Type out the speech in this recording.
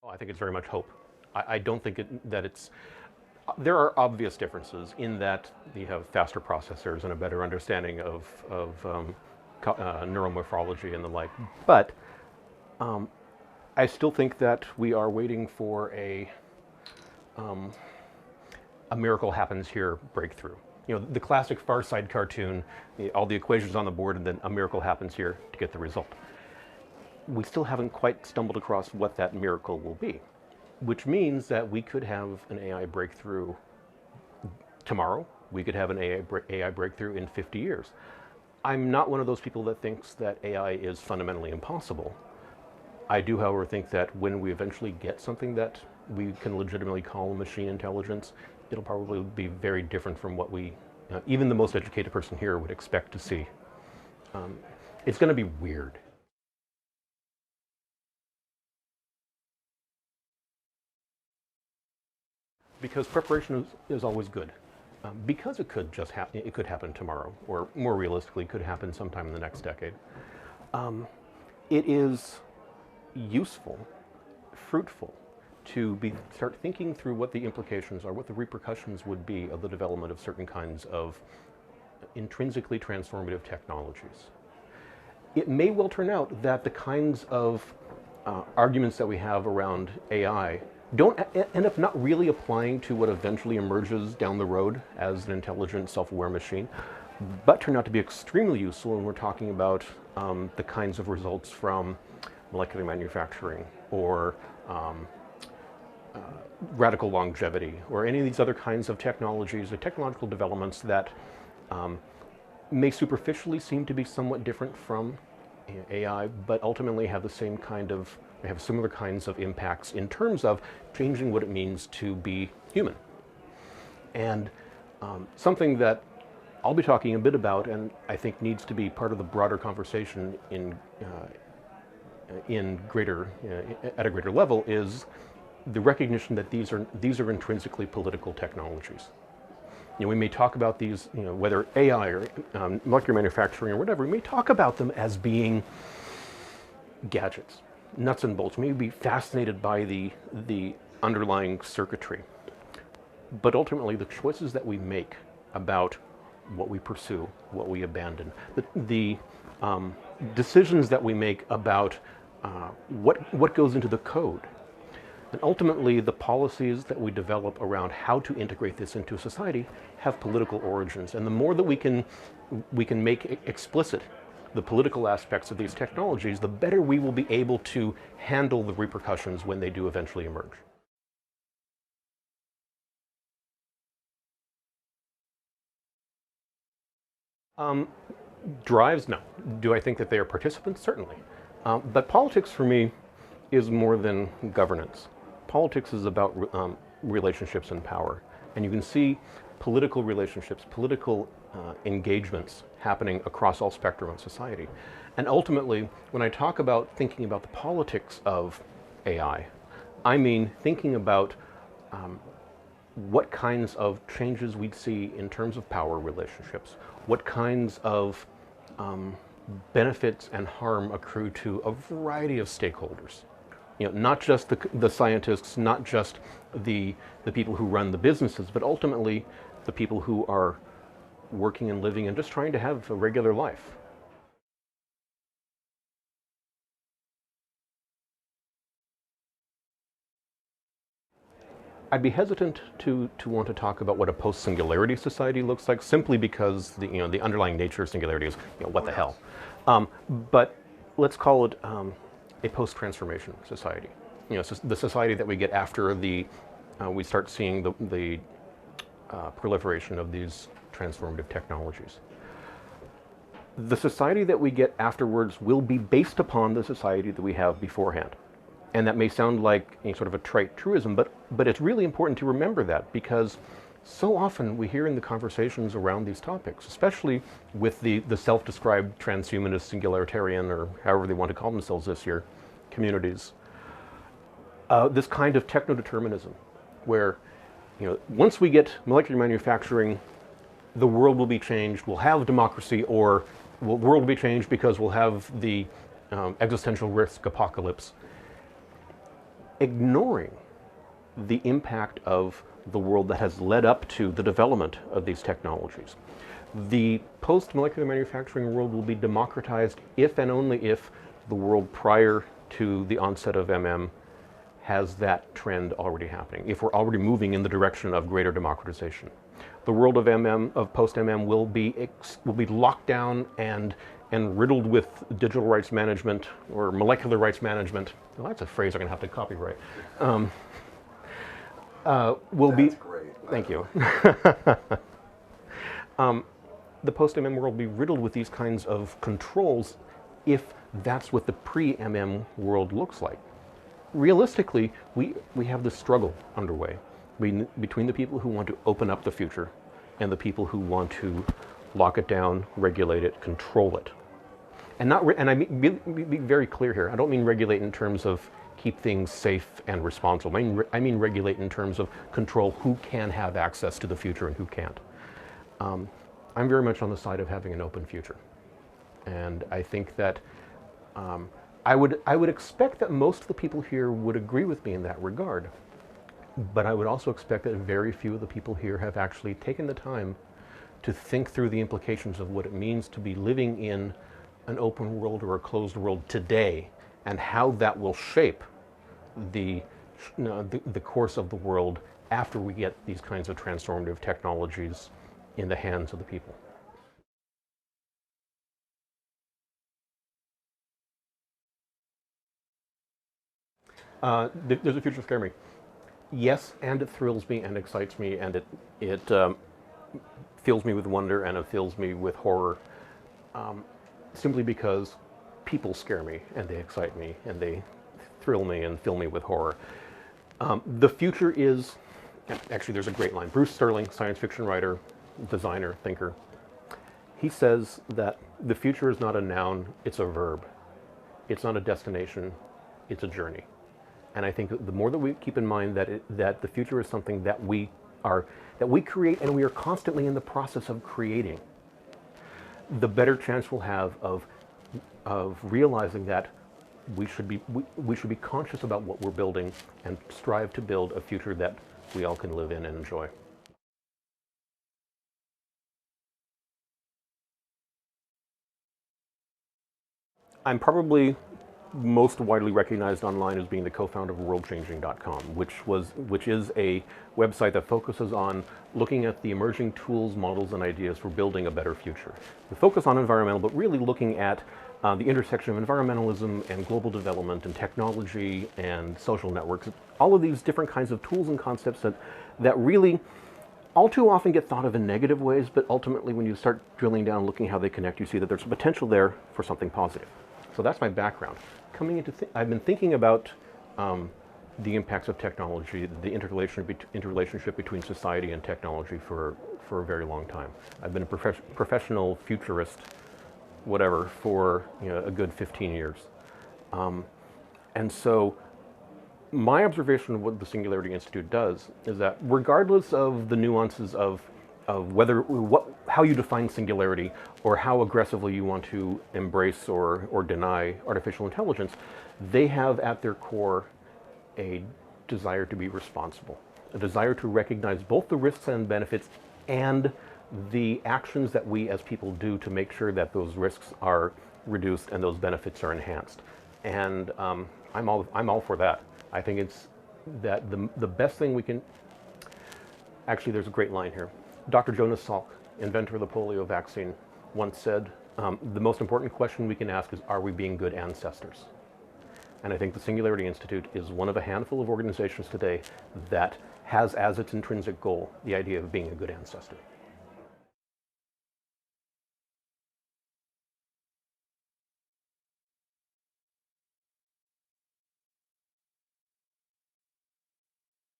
Oh, I think it's very much hope. I don't think that it's. There are obvious differences in that you have faster processors and a better understanding of neuromorphology and the like. But I still think that we are waiting for a miracle happens here breakthrough. You know, the classic Far Side cartoon, all the equations on the board, and then a miracle happens here to get the result. We still haven't quite stumbled across what that miracle will be, which means that we could have an AI breakthrough tomorrow. We could have an AI breakthrough in 50 years. I'm not one of those people that thinks that AI is fundamentally impossible. I do, however, think that when we eventually get something that we can legitimately call machine intelligence, it'll probably be very different from what we, even the most educated person here would expect to see. It's going to be weird. Because preparation is always good. Because it could just happen, it could happen tomorrow, or more realistically, could happen sometime in the next decade. It is useful, fruitful, to start thinking through what the implications are, what the repercussions would be of the development of certain kinds of intrinsically transformative technologies. It may well turn out that the kinds of arguments that we have around AI don't end up not really applying to what eventually emerges down the road as an intelligent, self-aware machine, but turn out to be extremely useful when we're talking about the kinds of results from molecular manufacturing or radical longevity or any of these other kinds of technologies or technological developments that may superficially seem to be somewhat different from AI, but ultimately have the same kind of, they have similar kinds of impacts in terms of changing what it means to be human. And something that I'll be talking a bit about, and I think needs to be part of the broader conversation at a greater level, is the recognition that these are intrinsically political technologies. You know, we may talk about these, you know, whether AI or molecular manufacturing or whatever, we may talk about them as being gadgets, nuts and bolts. We may be fascinated by the underlying circuitry. But ultimately, the choices that we make about what we pursue, what we abandon, the decisions that we make about what goes into the code, and ultimately the policies that we develop around how to integrate this into society have political origins. And the more that we can make explicit the political aspects of these technologies, the better we will be able to handle the repercussions when they do eventually emerge. Drives, no. Do I think that they are participants? Certainly. But politics for me is more than governance. Politics is about relationships and power. And you can see political relationships, political engagements happening across all spectrum of society. And ultimately, when I talk about thinking about the politics of AI, I mean thinking about what kinds of changes we'd see in terms of power relationships, what kinds of benefits and harm accrue to a variety of stakeholders. You know, not just the scientists, not just the people who run the businesses, but ultimately the people who are working and living and just trying to have a regular life. I'd be hesitant to want to talk about what a post-singularity society looks like, simply because the underlying nature of singularity is, what the hell. But let's call it a post-transformation society. So the society that we get after we start seeing the proliferation of these transformative technologies. The society that we get afterwards will be based upon the society that we have beforehand. And that may sound like a sort of a trite truism, but it's really important to remember that, because so often we hear in the conversations around these topics, especially with the self-described transhumanist, singularitarian, or however they want to call themselves this year, communities, this kind of techno-determinism, where once we get molecular manufacturing, the world will be changed, we'll have democracy, or the world will be changed because we'll have the existential risk apocalypse. ignoring the impact of the world that has led up to the development of these technologies. The post-molecular manufacturing world will be democratized if and only if the world prior to the onset of MM has that trend already happening, if we're already moving in the direction of greater democratization. The world of MM, of post-MM, will be locked down and riddled with digital rights management or molecular rights management. Well, that's a phrase I'm going to have to copyright. That's great. Thank you. The post-MM world will be riddled with these kinds of controls if that's what the pre-MM world looks like. Realistically, we have this struggle underway between the people who want to open up the future and the people who want to lock it down, regulate it, control it. And I mean, be very clear here. I don't mean regulate in terms of keep things safe and responsible. I mean regulate in terms of control who can have access to the future and who can't. I'm very much on the side of having an open future. And I think that I would expect that most of the people here would agree with me in that regard. But I would also expect that very few of the people here have actually taken the time to think through the implications of what it means to be living in an open world or a closed world today, and how that will shape the course of the world after we get these kinds of transformative technologies in the hands of the people. Does the future scare me? Yes, and it thrills me and excites me, and it fills me with wonder and it fills me with horror, simply because people scare me and they excite me and they thrill me and fill me with horror. The future is, actually there's a great line. Bruce Sterling, science fiction writer, designer, thinker, he says that the future is not a noun, it's a verb. It's not a destination, it's a journey. And I think that the more that we keep in mind that the future is something that we create and we are constantly in the process of creating, the better chance we'll have of realizing that we should be conscious about what we're building and strive to build a future that we all can live in and enjoy. I'm probably most widely recognized online as being the co-founder of worldchanging.com, which is a website that focuses on looking at the emerging tools, models, and ideas for building a better future. We focus on environmental, but really looking at the intersection of environmentalism and global development and technology and social networks, all of these different kinds of tools and concepts that really all too often get thought of in negative ways, but ultimately when you start drilling down, looking how they connect, you see that there's a potential there for something positive. So that's my background. Coming into, I've been thinking about the impacts of technology, the interrelationship between society and technology for a very long time. I've been a professional futurist, whatever, for a good 15 years. And so my observation of what the Singularity Institute does is that regardless of the nuances of how you define singularity or how aggressively you want to embrace or deny artificial intelligence, they have at their core a desire to be responsible, a desire to recognize both the risks and benefits and the actions that we as people do to make sure that those risks are reduced and those benefits are enhanced. And I'm all for that. I think it's that the best thing we can, actually there's a great line here. Dr. Jonas Salk, inventor of the polio vaccine, once said, the most important question we can ask is, are we being good ancestors? And I think the Singularity Institute is one of a handful of organizations today that has as its intrinsic goal the idea of being a good ancestor.